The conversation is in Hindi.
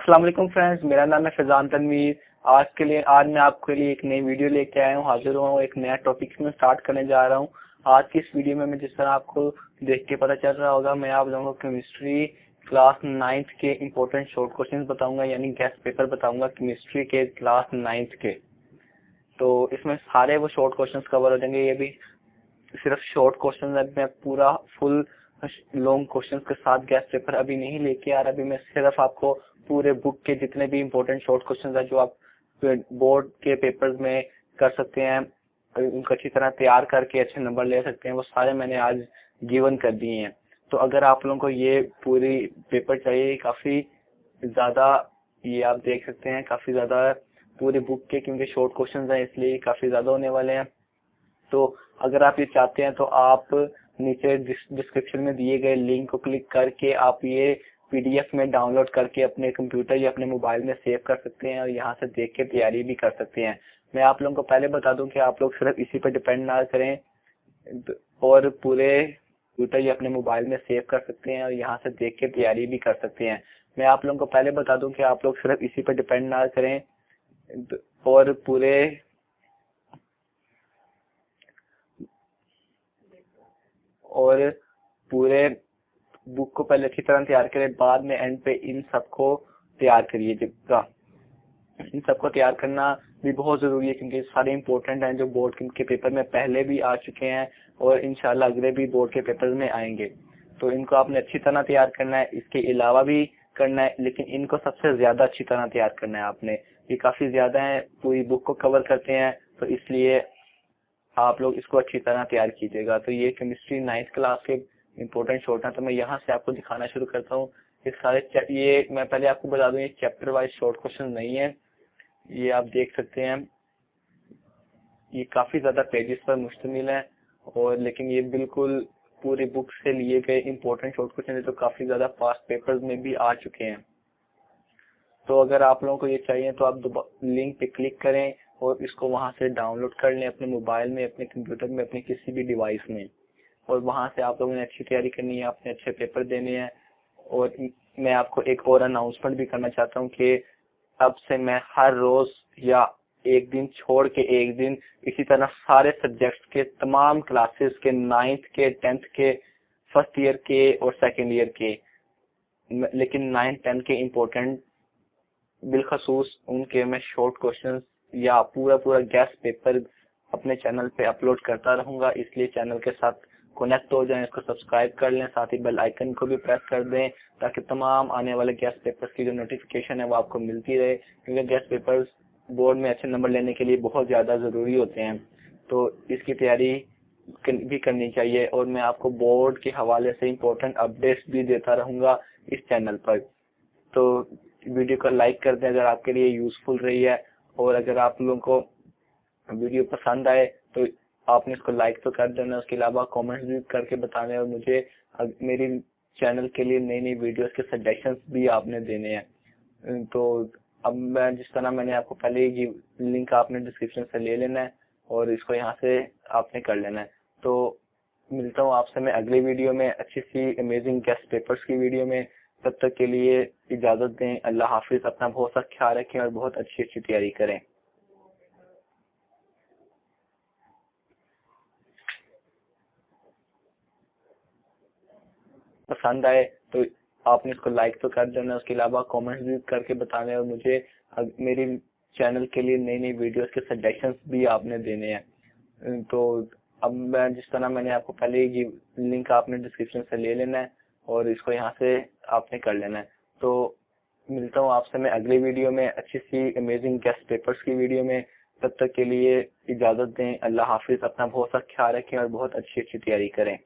अस्सलाम वालेकुम फ्रेंड्स, मेरा नाम है फैजान तनवीर। आज मैं आपके लिए एक नई वीडियो लेके आया हूँ, हाजिर हुआ हूँ। एक नया टॉपिक में स्टार्ट करने जा रहा हूँ। आज की इस वीडियो में मैं जिस तरह आपको देख के पता चल रहा होगा, मैं आप लोगों को केमिस्ट्री क्लास 9th के इम्पोर्टेंट शॉर्ट क्वेश्चन बताऊंगा, यानी गेस्ट पेपर बताऊंगा केमिस्ट्री के क्लास 9th के। तो इसमें सारे वो शॉर्ट क्वेश्चन कवर हो जाएंगे। ये भी सिर्फ शॉर्ट क्वेश्चन है, मैं पूरा फुल लॉन्ग क्वेश्चंस के साथ गेस्ट पेपर अभी नहीं लेके आ रहा। अभी मैं सिर्फ आपको पूरे बुक के जितने भी इम्पोर्टेंट शॉर्ट क्वेश्चंस है जो आप बोर्ड के पेपर्स में कर सकते हैं, उनको अच्छी तरह तैयार करके अच्छे नंबर ले सकते हैं, वो सारे मैंने आज गिवन कर दिए हैं। तो अगर आप लोगों को ये पूरी पेपर चाहिए, काफी ज्यादा, ये आप देख सकते हैं काफी ज्यादा पूरी बुक के, क्योंकि शॉर्ट क्वेश्चंस हैं इसलिए काफी ज्यादा होने वाले हैं। तो अगर आप ये चाहते हैं तो आप नीचे डिस्क्रिप्शन में दिए गए लिंक को क्लिक करके आप ये पीडीएफ में डाउनलोड करके अपने कंप्यूटर या अपने मोबाइल में सेव कर सकते हैं और यहाँ से देख के तैयारी भी कर सकते हैं। मैं आप लोगों को पहले बता दूं कि आप लोग सिर्फ इसी पर डिपेंड ना करें और पूरे कंप्यूटर या अपने मोबाइल में सेव कर सकते हैं और यहाँ से देख के तैयारी भी कर सकते हैं। मैं आप लोगों को पहले बता दूं कि आप लोग सिर्फ इसी पर डिपेंड ना करें और पूरे बुक को पहले अच्छी तरह तैयार करें, बाद में एंड पे इन सबको तैयार करिएगा। इन सबको तैयार करना भी बहुत जरूरी है, क्योंकि सारे इम्पोर्टेंट हैं जो बोर्ड के पेपर में पहले भी आ चुके हैं और इंशाल्लाह अगले भी बोर्ड के पेपर में आएंगे। तो इनको आपने अच्छी तरह तैयार करना है, इसके अलावा भी करना है, लेकिन इनको सबसे ज्यादा अच्छी तरह तैयार करना है आपने। ये काफी ज्यादा है, पूरी बुक को कवर करते हैं, तो इसलिए आप लोग इसको अच्छी तरह तैयार कीजिएगा। तो ये केमिस्ट्री 9th क्लास के इम्पोर्टेंट शॉर्ट है, तो मैं यहाँ से आपको दिखाना शुरू करता हूँ। ये मैं पहले आपको बता दूं, ये चैप्टर वाइज शॉर्ट क्वेश्चन नहीं है। ये आप देख सकते हैं, ये काफी ज्यादा पेजेस पर मुश्तमिल है, और लेकिन ये बिल्कुल पूरी बुक से लिए गए इम्पोर्टेंट शॉर्ट क्वेश्चन है, जो काफी ज्यादा पास्ट पेपर्स में भी आ चुके हैं। तो अगर आप लोगों को ये चाहिए तो आप लिंक पे क्लिक करें और इसको वहां से डाउनलोड कर लें अपने मोबाइल में, अपने कंप्यूटर में, अपने किसी भी डिवाइस में, और वहां से आप लोगों ने अच्छी तैयारी करनी है, अपने अच्छे पेपर देने हैं। और मैं आपको एक और अनाउंसमेंट भी करना चाहता हूँ कि अब से मैं हर रोज या एक दिन छोड़ के एक दिन इसी तरह सारे सब्जेक्ट्स के तमाम क्लासेस के 9th के 10th के फर्स्ट ईयर के और सेकेंड ईयर के, लेकिन 9th 10th के इम्पोर्टेंट बिलखसूस उनके मैं शॉर्ट क्वेश्चंस या पूरा गेस्ट पेपर अपने चैनल पे अपलोड करता रहूंगा। इसलिए चैनल के साथ कनेक्ट हो जाएं, इसको सब्सक्राइब कर लें, साथ ही बेल आइकन को भी प्रेस कर दें, ताकि तमाम आने वाले गेस्ट पेपर्स की जो नोटिफिकेशन है वो आपको मिलती रहे, क्योंकि गेस्ट पेपर्स बोर्ड में अच्छे नंबर लेने के लिए बहुत ज्यादा जरूरी होते हैं। तो इसकी तैयारी भी करनी चाहिए, और मैं आपको बोर्ड के हवाले से इम्पोर्टेंट अपडेट्स भी देता रहूंगा इस चैनल पर। तो वीडियो को लाइक कर दें अगर आपके लिए यूजफुल रही है, और अगर आप लोगों को वीडियो पसंद आए तो आपने इसको लाइक तो कर देना, उसके अलावा कमेंट्स भी करके बताने, और मुझे मेरी चैनल के लिए नई वीडियोस के सजेशंस भी आपने देने हैं। तो अब मैं जिस तरह मैंने आपको पहले ही लिंक आपने डिस्क्रिप्शन से ले लेना है और इसको यहाँ से आपने कर लेना है। तो मिलता हूँ आपसे मैं अगली वीडियो में अच्छी सी अमेजिंग गेस्ट पेपर्स की वीडियो में। तब तक के लिए इजाजत दें। अल्लाह हाफिज। अपना बहुत सा ख्याल रखें और बहुत अच्छी तैयारी करें। पसंद आए तो आपने इसको लाइक तो कर देना, उसके अलावा कमेंट्स भी करके बताने, और मुझे मेरी चैनल के लिए नई वीडियोस के सजेशंस भी आपने देने हैं। तो अब मैं जिस तरह मैंने आपको पहले ही लिंक आपने डिस्क्रिप्शन से ले लेना है और इसको यहाँ से आपने कर लेना है। तो मिलता हूँ आपसे मैं अगली वीडियो में अच्छी सी अमेजिंग गेस्ट पेपर्स की वीडियो में। तब तक के लिए इजाजत दें। अल्लाह हाफिज। अपना बहुत सा ख्याल रखें और बहुत अच्छी तैयारी करें।